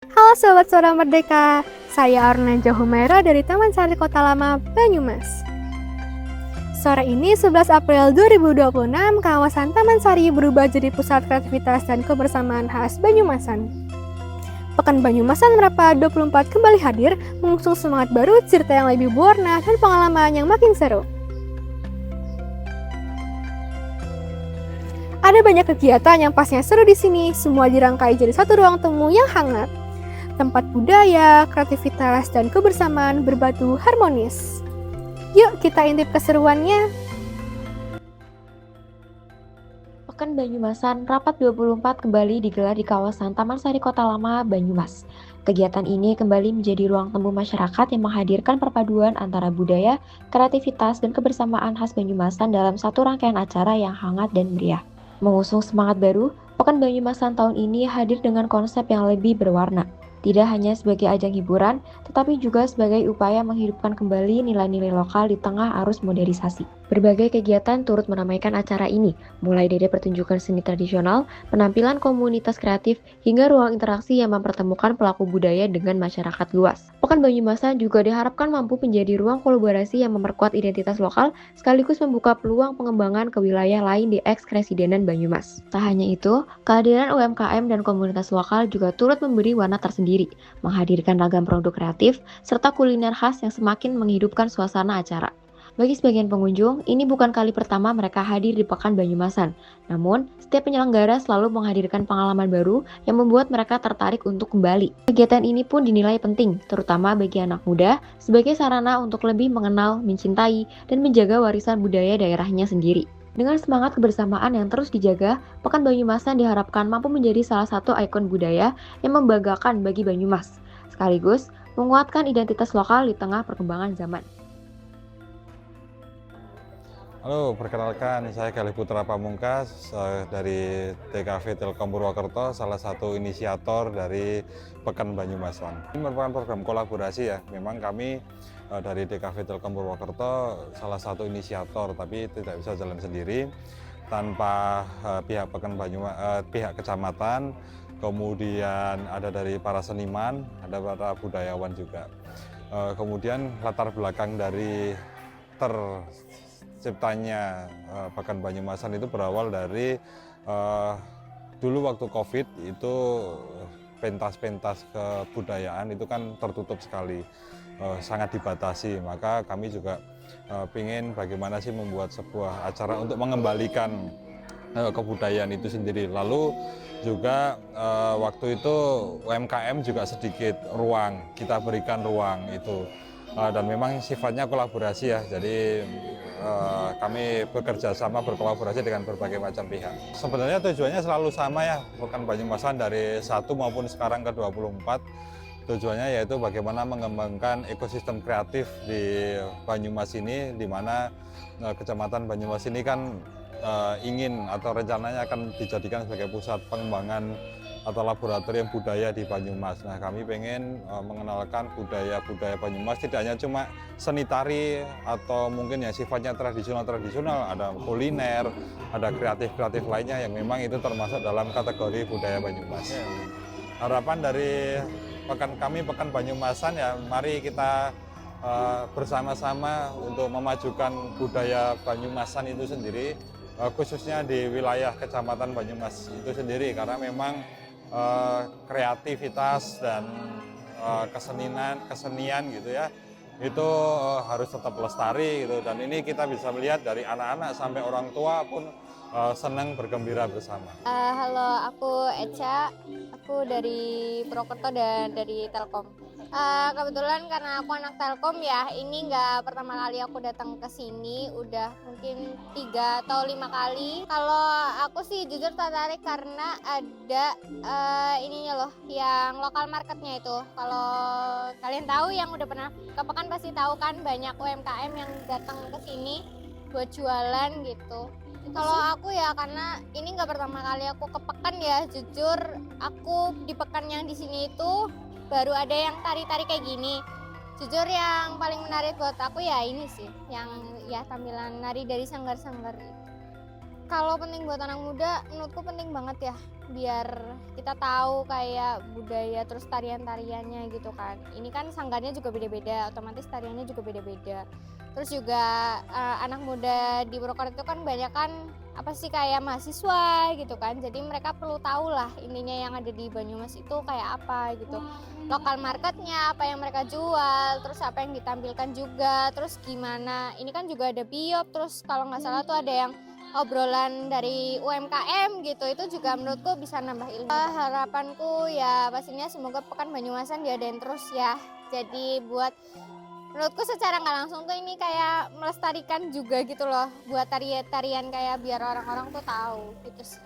Halo Sobat Suara Merdeka, saya Arnanja Humaira dari Taman Sari Kota Lama, Banyumas. Sore ini 11 April 2026, kawasan Taman Sari berubah jadi pusat kreativitas dan kebersamaan khas Banyumasan. Pekan Banyumasan Merapat 24 kembali hadir, mengusung semangat baru, cerita yang lebih berwarna, dan pengalaman yang makin seru. Ada banyak kegiatan yang pastinya seru di sini, semua dirangkai jadi satu ruang temu yang hangat. Tempat budaya, kreativitas, dan kebersamaan berbatu harmonis. Yuk kita intip keseruannya. Pekan Banyumasan Rapat 24 kembali digelar di kawasan Taman Sari Kota Lama, Banyumas. Kegiatan ini kembali menjadi ruang temu masyarakat yang menghadirkan perpaduan antara budaya, kreativitas, dan kebersamaan khas Banyumasan dalam satu rangkaian acara yang hangat dan meriah. Mengusung semangat baru, Pekan Banyumasan tahun ini hadir dengan konsep yang lebih berwarna. Tidak hanya sebagai ajang hiburan, tetapi juga sebagai upaya menghidupkan kembali nilai-nilai lokal di tengah arus modernisasi. Berbagai kegiatan turut meramaikan acara ini, mulai dari pertunjukan seni tradisional, penampilan komunitas kreatif, hingga ruang interaksi yang mempertemukan pelaku budaya dengan masyarakat luas. Pekan Banyumasan juga diharapkan mampu menjadi ruang kolaborasi yang memperkuat identitas lokal, sekaligus membuka peluang pengembangan ke wilayah lain di eks-Kresidenan Banyumas. Tak hanya itu, kehadiran UMKM dan komunitas lokal juga turut memberi warna tersendiri, menghadirkan ragam produk kreatif, serta kuliner khas yang semakin menghidupkan suasana acara. Bagi sebagian pengunjung, ini bukan kali pertama mereka hadir di Pekan Banyumasan. Namun, setiap penyelenggara selalu menghadirkan pengalaman baru yang membuat mereka tertarik untuk kembali. Kegiatan ini pun dinilai penting, terutama bagi anak muda, sebagai sarana untuk lebih mengenal, mencintai, dan menjaga warisan budaya daerahnya sendiri. Dengan semangat kebersamaan yang terus dijaga, Pekan Banyumasan diharapkan mampu menjadi salah satu ikon budaya yang membanggakan bagi Banyumas, sekaligus menguatkan identitas lokal di tengah perkembangan zaman. Halo, perkenalkan saya Galih Putra Pamungkas dari DKV Telkom Purwokerto, salah satu inisiator dari Pekan Banyumasan. Ini merupakan program kolaborasi ya, memang kami dari DKV Telkom Purwokerto salah satu inisiator, tapi tidak bisa jalan sendiri tanpa pihak pihak kecamatan, kemudian ada dari para seniman, ada para budayawan juga. Kemudian latar belakang dari terciptanya Pekan Banyumasan itu berawal dari dulu waktu COVID itu pentas-pentas kebudayaan itu kan tertutup sekali, sangat dibatasi. Maka kami juga ingin bagaimana sih membuat sebuah acara untuk mengembalikan kebudayaan itu sendiri. Lalu juga waktu itu UMKM juga sedikit ruang, kita berikan ruang itu. Dan memang sifatnya kolaborasi ya, jadi kami bekerja sama berkolaborasi dengan berbagai macam pihak. Sebenarnya tujuannya selalu sama ya, Pekan Banyumasan dari 1 maupun sekarang ke 24. Tujuannya yaitu bagaimana mengembangkan ekosistem kreatif di Banyumas ini, di mana Kecamatan Banyumas ini kan ingin atau rencananya akan dijadikan sebagai pusat pengembangan atau laboratorium budaya di Banyumas. Nah, kami pengen mengenalkan budaya-budaya Banyumas, tidak hanya cuma seni tari atau mungkin yang sifatnya tradisional, ada kuliner, ada kreatif-kreatif lainnya yang memang itu termasuk dalam kategori budaya Banyumas. Harapan dari Pekan Banyumasan ya, mari kita bersama-sama untuk memajukan budaya Banyumasan itu sendiri, khususnya di wilayah Kecamatan Banyumas itu sendiri, karena memang kreativitas dan kesenian gitu ya, itu harus tetap lestari gitu. Dan ini kita bisa melihat dari anak-anak sampai orang tua pun senang bergembira bersama. Halo, aku Echa, aku dari Purwokerto dan dari Telkom. Kebetulan karena aku anak Telkom ya, ini nggak pertama kali aku datang ke sini, udah mungkin 3 atau 5 kali. Kalau aku sih jujur tertarik karena ada ininya loh, yang lokal marketnya itu. Kalau kalian tahu yang udah pernah ke Pekan pasti tahu kan, banyak UMKM yang datang ke sini buat jualan gitu. Kalau aku ya karena ini nggak pertama kali aku ke Pekan ya, jujur aku di Pekan yang di sini itu baru ada yang tari-tari kayak gini. Jujur yang paling menarik buat aku ya ini sih, yang ya tampilan nari dari sanggar-sanggar itu. Kalau penting buat anak muda, menurutku penting banget ya. biar kita tahu kayak budaya terus tarian-tariannya gitu kan. Ini kan sanggarnya juga beda-beda, otomatis tariannya juga beda-beda. Terus juga anak muda di Purwokerto kan banyak kan apa sih kayak mahasiswa gitu kan, jadi mereka perlu tahu lah intinya yang ada di Banyumas itu kayak apa gitu, lokal marketnya apa yang mereka jual, terus apa yang ditampilkan juga, terus gimana, ini kan juga ada biop, terus kalau nggak salah tuh ada yang obrolan dari UMKM gitu, itu juga menurutku bisa nambah ilmu. Harapanku ya pastinya semoga Pekan Banyumasan diadain terus ya, jadi buat menurutku secara nggak langsung tuh ini kayak melestarikan juga gitu loh buat tarian kayak biar orang-orang tuh tahu gitu sih.